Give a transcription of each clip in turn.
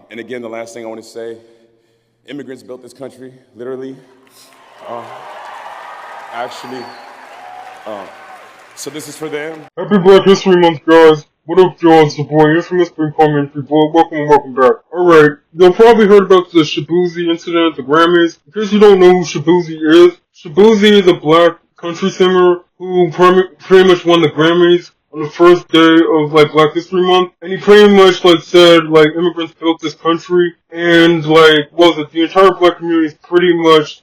And again, the last thing I want to say, immigrants built this country, literally. Actually, so this is for them. Happy Black History Month, guys. What up, y'all? It's the boy Infamous Been Coming, people. Welcome and welcome back. Alright, y'all probably heard about the Shabooozey incident at the Grammys. In case you don't know who Shabooozey is a black country singer who pretty much won the Grammys on the first day of, Black History Month. And he pretty much, said, immigrants built this country. And, the entire black community is pretty much,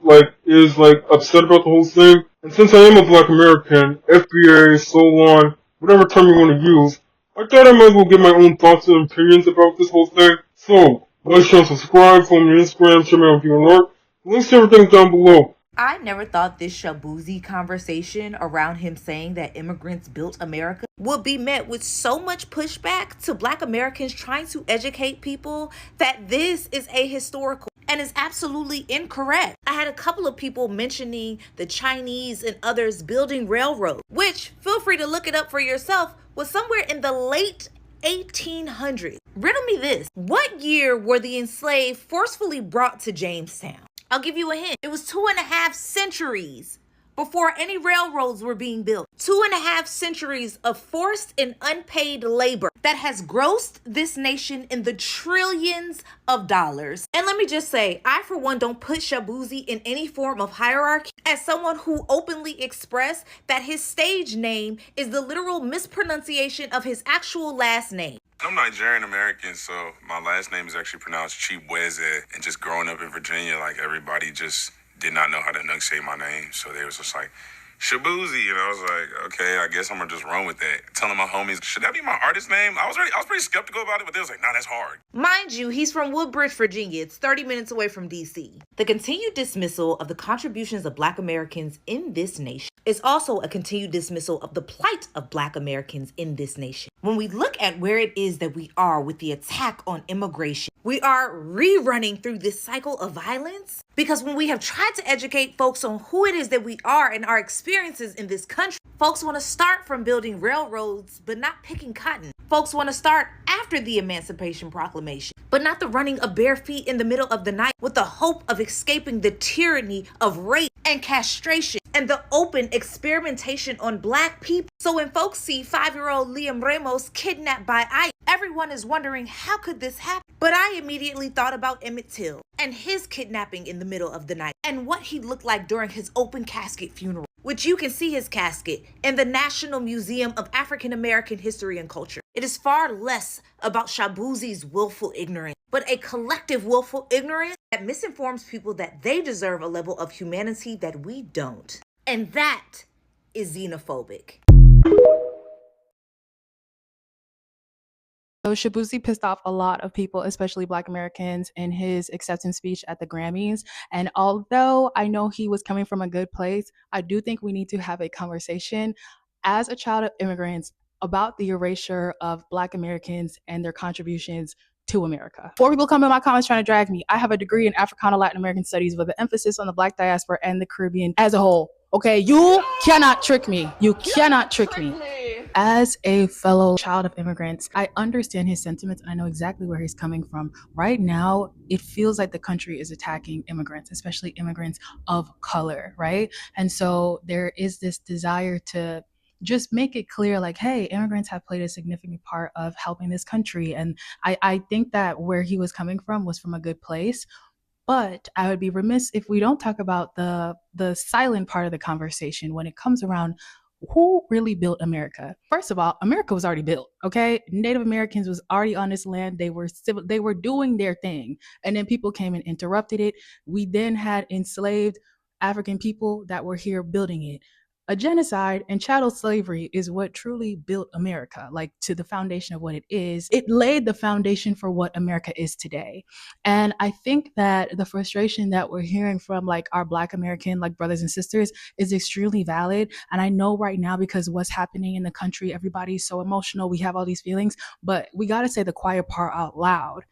upset about the whole thing. And since I am a black American, FBA, so on, whatever term you want to use, I thought I might as well give my own thoughts and opinions about this whole thing. So, like, share, and subscribe, follow me on Instagram, share my review alert. Links to everything down below. I never thought this shabooozey conversation around him saying that immigrants built America would be met with so much pushback to black Americans trying to educate people that this is ahistorical and is absolutely incorrect. I had a couple of people mentioning the Chinese and others building railroads, which, feel free to look it up for yourself, was somewhere in the late 1800s. Riddle me this. What year were the enslaved forcefully brought to Jamestown? I'll give you a hint. It was 2.5 centuries before any railroads were being built. 2.5 centuries of forced and unpaid labor that has grossed this nation in the trillions of dollars. And let me just say, I for one don't put Shabooozey in any form of hierarchy. As someone who openly expressed that his stage name is the literal mispronunciation of his actual last name. I'm Nigerian American, so my last name is actually pronounced shabooozey. And just growing up in Virginia, everybody just did not know how to enunciate my name. So they was just like, Shabooozey. And I was like, okay, I guess I'm gonna just run with that. Telling my homies, should that be my artist name? I was pretty skeptical about it, but they was like, nah, that's hard. Mind you, he's from Woodbridge, Virginia. It's 30 minutes away from DC. The continued dismissal of the contributions of black Americans in this nation is also a continued dismissal of the plight of black Americans in this nation. When we look at where it is that we are with the attack on immigration, we are rerunning through this cycle of violence because when we have tried to educate folks on who it is that we are and our experiences in this country, folks want to start from building railroads, but not picking cotton. Folks want to start after the Emancipation Proclamation, but not the running of bare feet in the middle of the night with the hope of escaping the tyranny of rape and castration and the open experimentation on black people. So when folks see 5-year-old Liam Ramos kidnapped by ICE, everyone is wondering, how could this happen? But I immediately thought about Emmett Till and his kidnapping in the middle of the night and what he looked like during his open casket funeral, which you can see his casket in the National Museum of African American History and Culture. It is far less about Shabooozey's willful ignorance, but a collective willful ignorance that misinforms people that they deserve a level of humanity that we don't. And that is xenophobic. So Shabooozey pissed off a lot of people, especially Black Americans, in his acceptance speech at the Grammys. And although I know he was coming from a good place, I do think we need to have a conversation as a child of immigrants about the erasure of Black Americans and their contributions to America. Before people come in my comments trying to drag me, I have a degree in Africana Latin American Studies with an emphasis on the Black diaspora and the Caribbean as a whole. Okay, you cannot trick me. You cannot trick me. As a fellow child of immigrants, I understand his sentiments and I know exactly where he's coming from. Right now, it feels like the country is attacking immigrants, especially immigrants of color, right? And so there is this desire to just make it clear, like, hey, immigrants have played a significant part of helping this country. And I think that where he was coming from was from a good place. But I would be remiss if we don't talk about the silent part of the conversation when it comes around who really built America. First of all, America was already built, okay? Native Americans was already on this land. They were doing their thing. And then people came and interrupted it. We then had enslaved African people that were here building it. A genocide and chattel slavery is what truly built America, like to the foundation of what it is. It laid the foundation for what America is today. And I think that the frustration that we're hearing from like our Black American like brothers and sisters is extremely valid. And I know right now, because what's happening in the country, everybody's so emotional. We have all these feelings, but we got to say the quiet part out loud.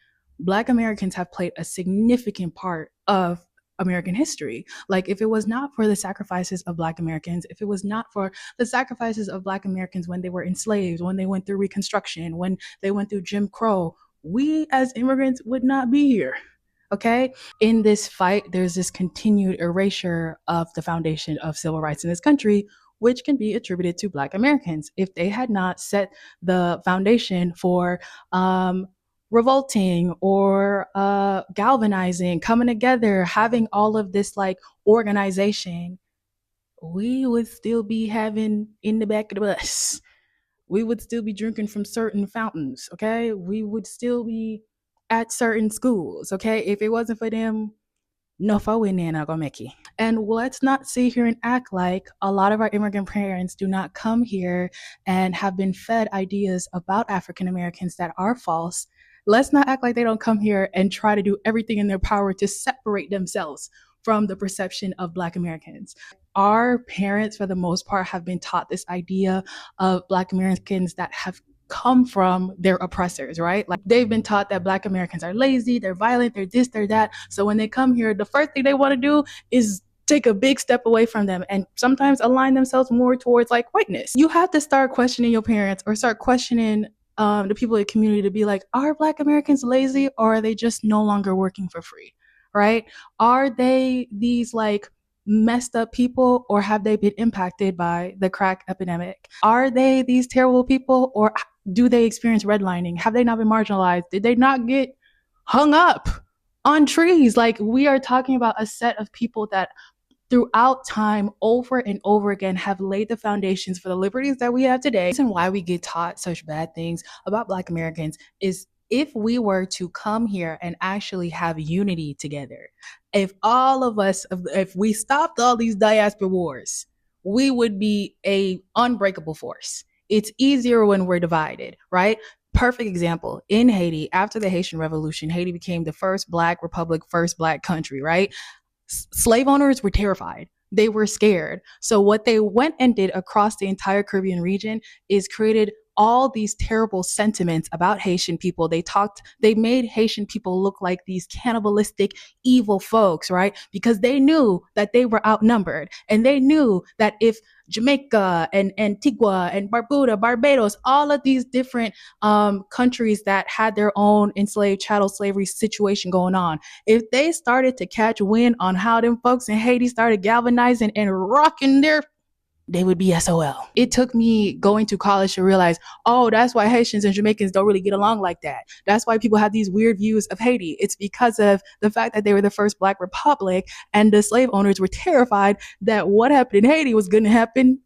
Black Americans have played a significant part of American history. Like, if it was not for the sacrifices of Black Americans, if it was not for the sacrifices of Black Americans when they were enslaved, when they went through Reconstruction, when they went through Jim Crow, we as immigrants would not be here. Okay. In this fight, there's this continued erasure of the foundation of civil rights in this country, which can be attributed to Black Americans. If they had not set the foundation for revolting or galvanizing, coming together, having all of this like organization, we would still be having in the back of the bus. We would still be drinking from certain fountains, okay? We would still be at certain schools, okay? If it wasn't for them, no fo in there not gonna make it. And let's not sit here and act like a lot of our immigrant parents do not come here and have been fed ideas about African Americans that are false. Let's not act like they don't come here and try to do everything in their power to separate themselves from the perception of Black Americans. Our parents, for the most part, have been taught this idea of Black Americans that have come from their oppressors, right? Like they've been taught that Black Americans are lazy, they're violent, they're this, they're that. So when they come here, the first thing they want to do is take a big step away from them and sometimes align themselves more towards like whiteness. You have to start questioning your parents or start questioning the people in the community to be like, are Black Americans lazy or are they just no longer working for free, right? Are they these like messed up people or have they been impacted by the crack epidemic? Are they these terrible people or do they experience redlining? Have they not been marginalized? Did they not get hung up on trees? Like we are talking about a set of people that throughout time over and over again have laid the foundations for the liberties that we have today. The reason why we get taught such bad things about Black Americans is if we were to come here and actually have unity together, if all of us, if we stopped all these diaspora wars, we would be a unbreakable force. It's easier when we're divided, right? Perfect example. In Haiti, after the Haitian Revolution, Haiti became the first Black republic, first Black country, right? Slave owners were terrified. They were scared. So what they went and did across the entire Caribbean region is created all these terrible sentiments about Haitian people. They made Haitian people look like these cannibalistic, evil folks, right? Because they knew that they were outnumbered. And they knew that if Jamaica and Antigua and Barbuda, Barbados, all of these different countries that had their own enslaved chattel slavery situation going on, if they started to catch wind on how them folks in Haiti started galvanizing and rocking they would be SOL. It took me going to college to realize, oh, that's why Haitians and Jamaicans don't really get along like that. That's why people have these weird views of Haiti. It's because of the fact that they were the first Black republic and the slave owners were terrified that what happened in Haiti was going to happen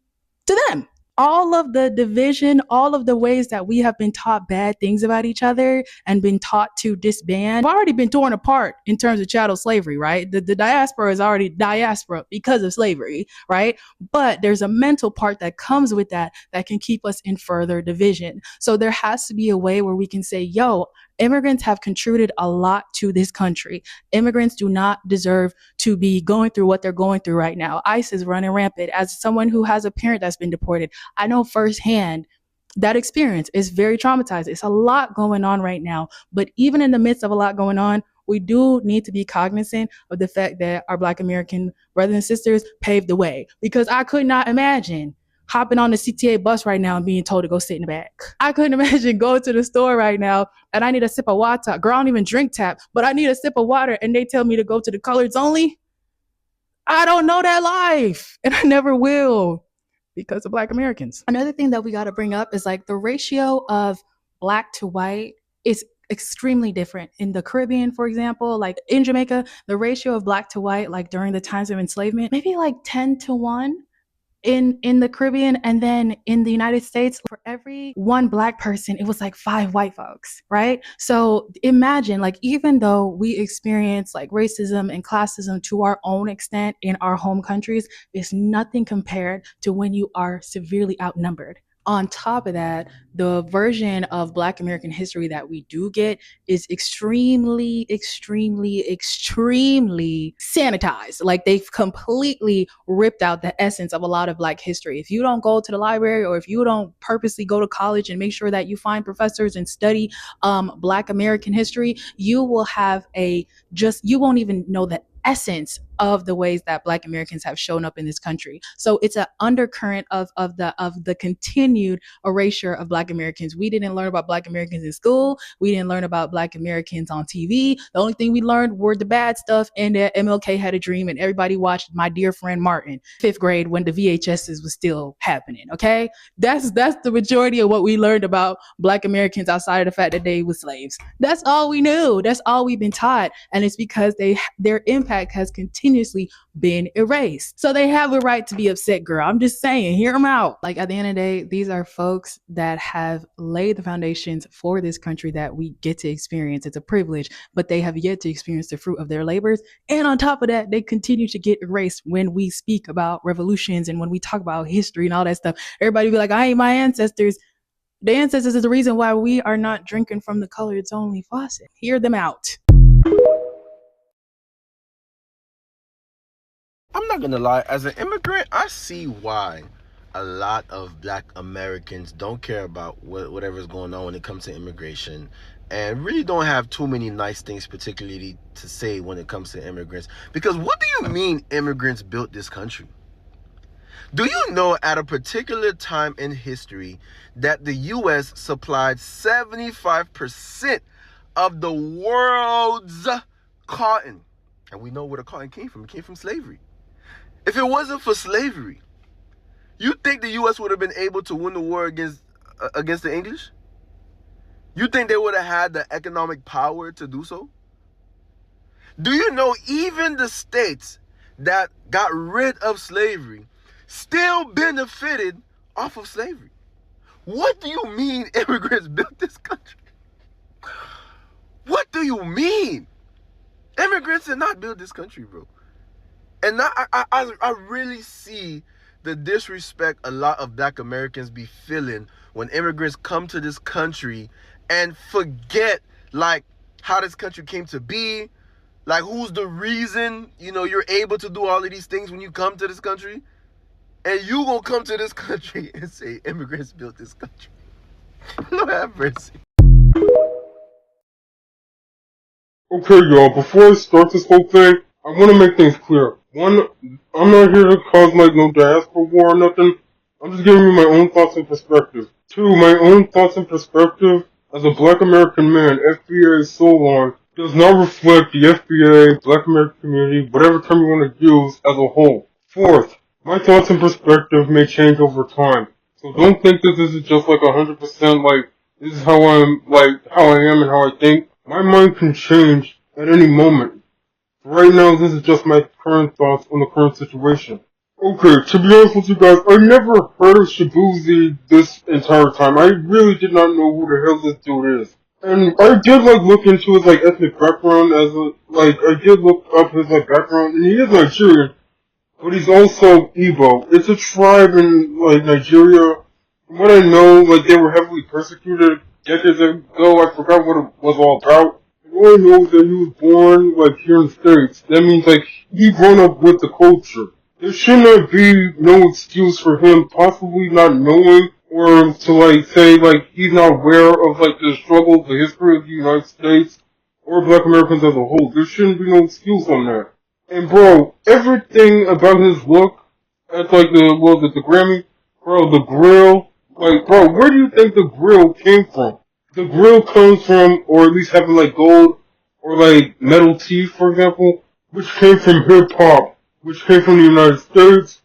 to them. All of the division, all of the ways that we have been taught bad things about each other and been taught to disband, we've already been torn apart in terms of chattel slavery, right? The diaspora is already diaspora because of slavery, right? But there's a mental part that comes with that can keep us in further division. So there has to be a way where we can say, yo, immigrants have contributed a lot to this country. Immigrants do not deserve to be going through what they're going through right now. ICE is running rampant. As someone who has a parent that's been deported, I know firsthand that experience is very traumatizing. It's a lot going on right now. But even in the midst of a lot going on, we do need to be cognizant of the fact that our Black American brothers and sisters paved the way. Because I could not imagine hopping on the CTA bus right now and being told to go sit in the back. I couldn't imagine going to the store right now and I need a sip of water. Girl, I don't even drink tap, but I need a sip of water and they tell me to go to the coloreds only. I don't know that life and I never will because of Black Americans. Another thing that we got to bring up is like the ratio of Black to white is extremely different. In the Caribbean, for example, like in Jamaica, the ratio of Black to white, like during the times of enslavement, maybe like 10-1. In the Caribbean, and then in the United States, for every one Black person, it was like 5 white folks, right? So imagine, like, even though we experience like racism and classism to our own extent in our home countries, it's nothing compared to when you are severely outnumbered. On top of that, the version of Black American history that we do get is extremely, extremely, extremely sanitized. Like they've completely ripped out the essence of a lot of Black history. If you don't go to the library or if you don't purposely go to college and make sure that you find professors and study Black American history, you will have you won't even know the essence of the ways that Black Americans have shown up in this country. So it's an undercurrent of the continued erasure of Black Americans. We didn't learn about Black Americans in school. We didn't learn about Black Americans on TV. The only thing we learned were the bad stuff, and that MLK had a dream, and everybody watched My Dear Friend Martin, 5th grade, when the VHSs was still happening. Okay, that's the majority of what we learned about Black Americans outside of the fact that they were slaves. That's all we knew. That's all we've been taught, and it's because their impact has continuously been erased. So they have a right to be upset, girl. I'm just saying, hear them out. Like, at the end of the day, these are folks that have laid the foundations for this country that we get to experience. It's a privilege, but they have yet to experience the fruit of their labors. And on top of that, they continue to get erased when we speak about revolutions and when we talk about history and all that stuff. Everybody be like, I ain't my ancestors. The ancestors is the reason why we are not drinking from the colored's only faucet. Hear them out. I'm not gonna lie, as an immigrant, I see why a lot of Black Americans don't care about whatever's going on when it comes to immigration, and really don't have too many nice things particularly to say when it comes to immigrants. Because what do you mean immigrants built this country? Do you know at a particular time in history that the U.S. supplied 75% of the world's cotton? And we know where the cotton came from. It came from slavery. If it wasn't for slavery, you think the U.S. would have been able to win the war against the English? You think they would have had the economic power to do so? Do you know even the states that got rid of slavery still benefited off of slavery? What do you mean immigrants built this country? What do you mean? Immigrants did not build this country, bro. And I really see the disrespect a lot of Black Americans be feeling when immigrants come to this country and forget, like, how this country came to be, like, who's the reason, you're able to do all of these things when you come to this country. And you gonna come to this country and say immigrants built this country. Lord have mercy. Okay, y'all, before I start this whole thing, I want to make things clear. One, I'm not here to cause, no diaspora war or nothing. I'm just giving you my own thoughts and perspective. Two, my own thoughts and perspective as a Black American man, FBA so long, does not reflect the FBA, Black American community, whatever term you want to use, as a whole. Fourth, my thoughts and perspective may change over time. So don't think that this is just 100% this is how I am and how I think. My mind can change at any moment. Right now, this is just my current thoughts on the current situation. Okay, to be honest with you guys, I never heard of shabooozey this entire time. I really did not know who the hell this dude is. And I did look into his ethnic background I did look up his background, and he is Nigerian, but he's also Igbo. It's a tribe in Nigeria. From what I know, they were heavily persecuted decades ago. I forgot what it was all about. All I know is that he was born here in the States. That means he grown up with the culture. There should not be no excuse for him possibly not knowing or to say he's not aware of the struggle, the history of the United States or Black Americans as a whole. There shouldn't be no excuse on that. And bro, everything about his look at the Grammy, bro, the grill, bro, where do you think the grill came from? The grill comes from, or at least having gold or metal teeth, for example, which came from hip hop, which came from the United States,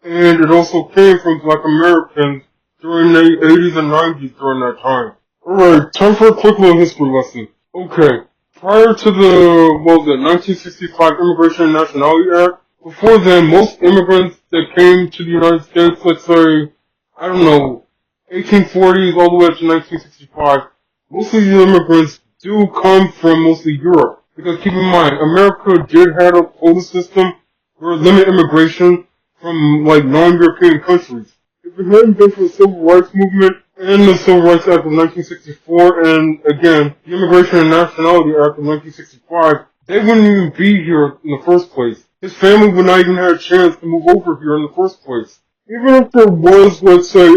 and it also came from Black Americans during the 80s and 90s during that time. Alright, time for a quick little history lesson. Okay, prior to the 1965 Immigration and Nationality Act, before then, most immigrants that came to the United States, let's say, 1840s all the way up to 1965, most of the immigrants do come from mostly Europe. Because keep in mind, America did have a quota system for limit immigration from non-European countries. If it hadn't been for the Civil Rights Movement and the Civil Rights Act of 1964, and again, the Immigration and Nationality Act of 1965, they wouldn't even be here in the first place. His family would not even have a chance to move over here in the first place. Even if there was, let's say,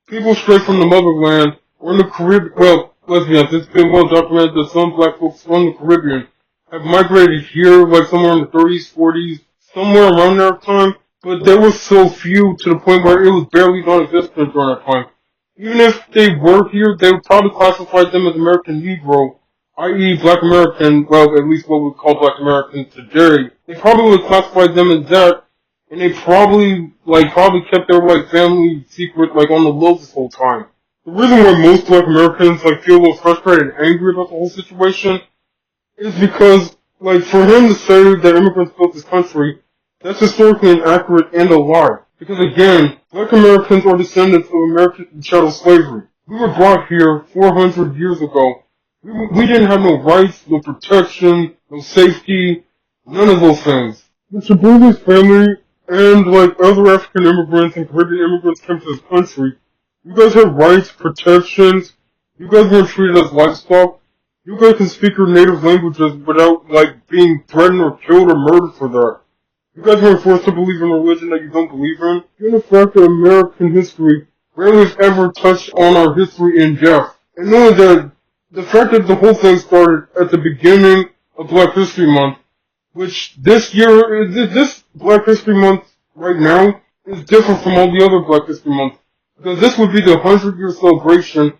people straight from the motherland, or in the Caribbean, well, let's be honest, it's been well documented that some Black folks from the Caribbean have migrated here, like somewhere in the 30s, 40s, somewhere around that time, but there was so few to the point where it was barely non-existent during that time. Even if they were here, they would probably classify them as American Negro, i.e. Black American, well, at least what we call Black Americans today. They probably would classify them as that, and they probably kept their, family secret, on the low this whole time. The reason why most Black Americans, feel a little frustrated and angry about the whole situation is because, for him to say that immigrants built this country, that's historically inaccurate and a lie. Because again, Black Americans are descendants of American chattel slavery. We were brought here 400 years ago. We didn't have no rights, no protection, no safety, none of those things. The Shabooozey's family and, other African immigrants and Caribbean immigrants came to this country. You guys have rights, protections. You guys weren't treated as livestock. You guys can speak your native languages without, being threatened or killed or murdered for that. You guys weren't forced to believe in a religion that you don't believe in. Given the fact that American history rarely has ever touched on our history in depth. And knowing that the fact that the whole thing started at the beginning of Black History Month, which this year, this Black History Month right now is different from all the other Black History Months. Because this would be the 100-year celebration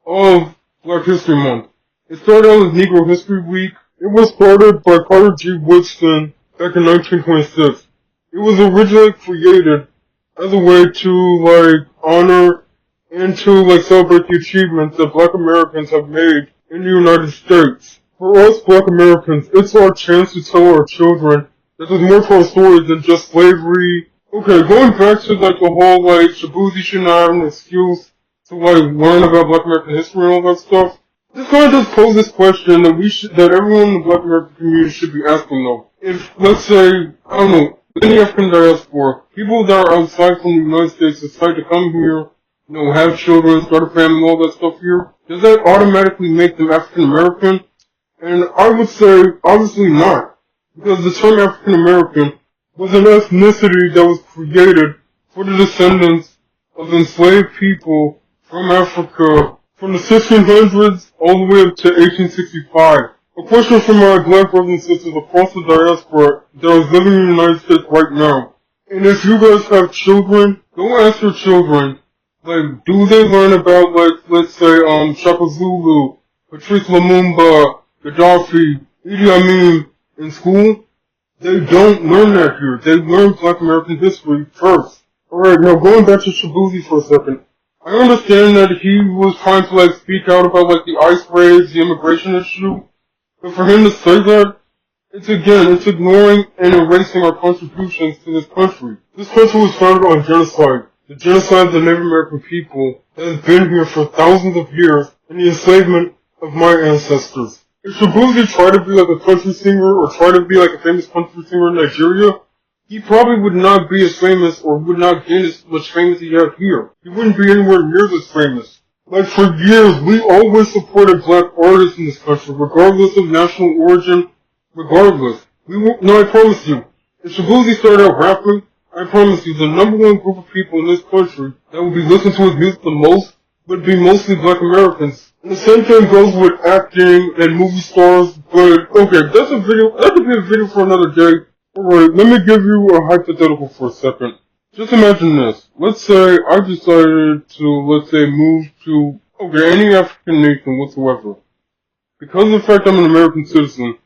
of Black History Month. It started out as Negro History Week. It was started by Carter G. Woodson back in 1926. It was originally created as a way to, honor and to, celebrate the achievements that Black Americans have made in the United States. For us Black Americans, it's our chance to tell our children that there's more to our story than just slavery. Okay, going back to, the whole, Shabooozey should not have an excuse to, learn about Black American history and all that stuff. This kind of just poses this question that everyone in the Black American community should be asking though. If, let's say, I don't know, any African diaspora, people that are outside from the United States decide to come here, have children, start a family, all that stuff here, does that automatically make them African American? And I would say, obviously not. Because the term African American was an ethnicity that was created for the descendants of enslaved people from Africa from the 1600s all the way up to 1865. A question from my Black brothers and sisters across the diaspora that is living in the United States right now. And if you guys have children, go ask your children, do they learn about, let's say, Shaka Zulu, Patrice Lumumba, Gaddafi, Idi Amin in school? They don't learn that here. They learn Black American history first. Alright, now going back to Shabooozey for a second. I understand that he was trying to, speak out about, the ICE raids, the immigration issue. But for him to say that, it's ignoring and erasing our contributions to this country. This country was founded on genocide. The genocide of the Native American people that has been here for thousands of years and the enslavement of my ancestors. If Shabooozey tried to be a country singer or try to be a famous country singer in Nigeria, he probably would not be as famous or would not gain as much fame as he had here. He wouldn't be anywhere near this famous. For years, we always supported Black artists in this country, regardless of national origin, regardless. I promise you, if Shabooozey started out rapping, I promise you, the number one group of people in this country that would be listening to his music the most would be mostly Black Americans. And the same thing goes with acting and movie stars, but okay, that could be a video for another day. Alright, let me give you a hypothetical for a second. Just imagine this. Let's say I decided to, move to, any African nation whatsoever. Because of the fact I'm an American citizen,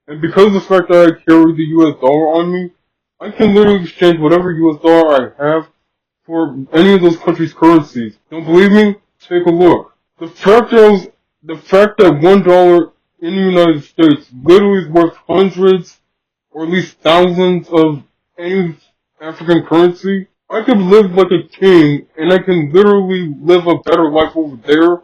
and because of the fact that I carry the US dollar on me, I can literally exchange whatever US dollar I have for any of those countries' currencies. Don't believe me? Take a look. The fact that $1 in the United States literally is worth hundreds or at least thousands of any African currency, I could live like a king and I can literally live a better life over there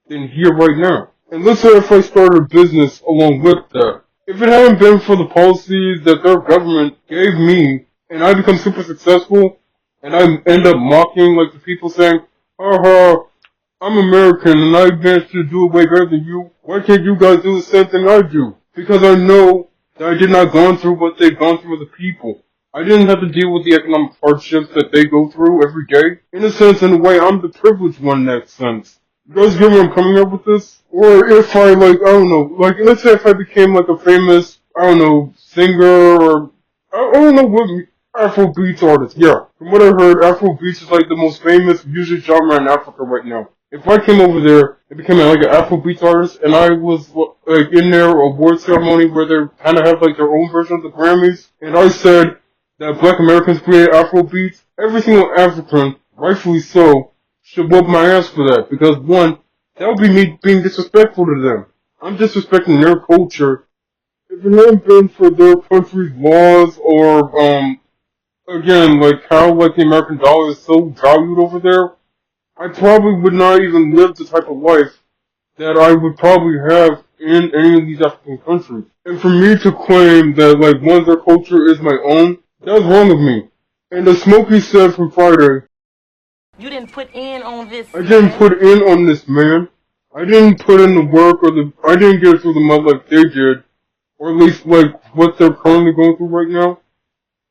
than here right now. And let's say if I started a business along with that. If it hadn't been for the policies that their government gave me and I become super successful and I end up mocking the people saying, haha, I'm American and I managed to do it way better than you. Why can't you guys do the same thing I do? Because I know that I did not go through what they've gone through as a people. I didn't have to deal with the economic hardships that they go through every day. In a sense, in a way, I'm the privileged one in that sense. You guys get where I'm coming up with this? Or if I, like, I don't know, like, let's say if I became, like, a famous, I don't know, singer, or, I don't know what, Afrobeats artist, yeah. From what I heard, Afrobeats is, like, the most famous music genre in Africa right now. If I came over there and became, like, an Afrobeats artist, and I was, like, in their award ceremony where they kind of have, like, their own version of the Grammys, and I said that Black Americans created Afrobeats, every single African, rightfully so, should whoop my ass for that, because one, that would be me being disrespectful to them. I'm disrespecting their culture. If it hadn't been for their country's laws, or, again, like how, like, the American dollar is so valued over there, I probably would not even live the type of life that I would probably have in any of these African countries. And for me to claim that, like, one of their culture is my own, that's wrong of me. And as Smokey said from Friday, You didn't put in on this. I didn't put in on this, man. I didn't put in the work, I didn't get it through the mud like they did. Or at least, like, what they're currently going through right now.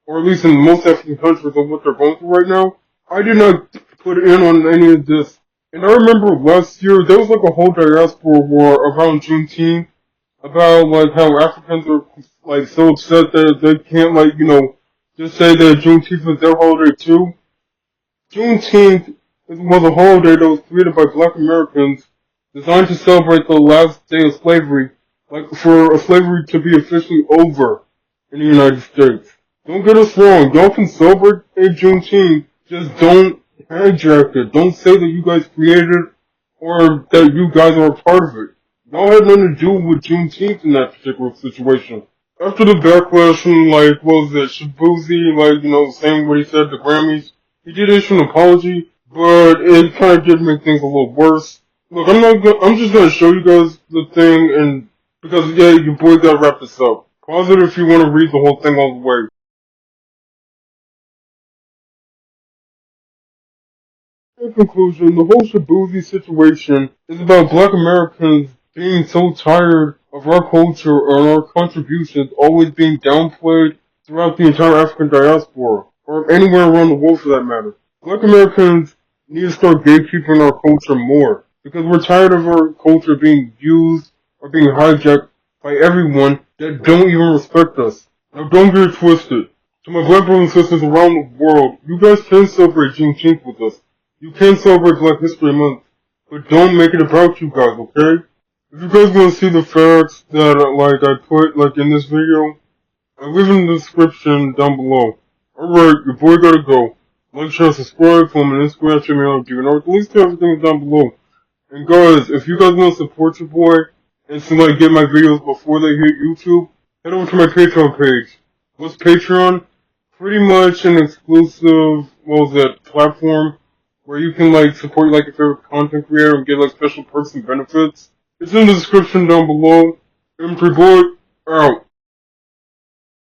Or at least in most African countries of what they're going through right now. I did not put in on any of this. And I remember last year, there was like a whole diaspora war around Juneteenth. About, like, how Africans are, like, so upset that they can't, like, you know, just say that Juneteenth is their holiday too. Juneteenth was a holiday that was created by Black Americans, designed to celebrate the last day of slavery, like for slavery to be officially over in the United States. Don't get us wrong, y'all can celebrate Juneteenth, just don't hijack it. Don't say that you guys created it or that you guys are a part of it. Y'all had nothing to do with Juneteenth in that particular situation. After the backlash from, like, what was it, shabooozey, like, you know, saying what he said, the Grammys, he did issue an apology, but it kind of did make things a little worse. Look, I'm just gonna show you guys the thing, and, because, yeah, your boy gotta wrap this up. Pause it if you want to read the whole thing all the way. In conclusion, the whole shabooozey situation is about Black Americans being so tired of our culture and our contributions always being downplayed throughout the entire African diaspora, or anywhere around the world for that matter. Black Americans need to start gatekeeping our culture more, because we're tired of our culture being used or being hijacked by everyone that don't even respect us. Now don't get it twisted. To my Black brothers and sisters around the world, you guys can celebrate Juneteenth with us. You can celebrate Black History Month, but don't make it about you guys, okay? If you guys want to see the facts that, like, I put, like, in this video, I'll leave in the description down below. Alright, your boy gotta go. Like, share, subscribe, follow me on Instagram, check me out, and the links to everything is down below. And guys, if you guys want to support your boy, and to, like, get my videos before they hit YouTube, head over to my Patreon page. What's Patreon? Pretty much an exclusive, platform where you can, like, support, like, your favorite content creator and get, like, special perks and benefits. It's in the description down below. M3 Boy, out.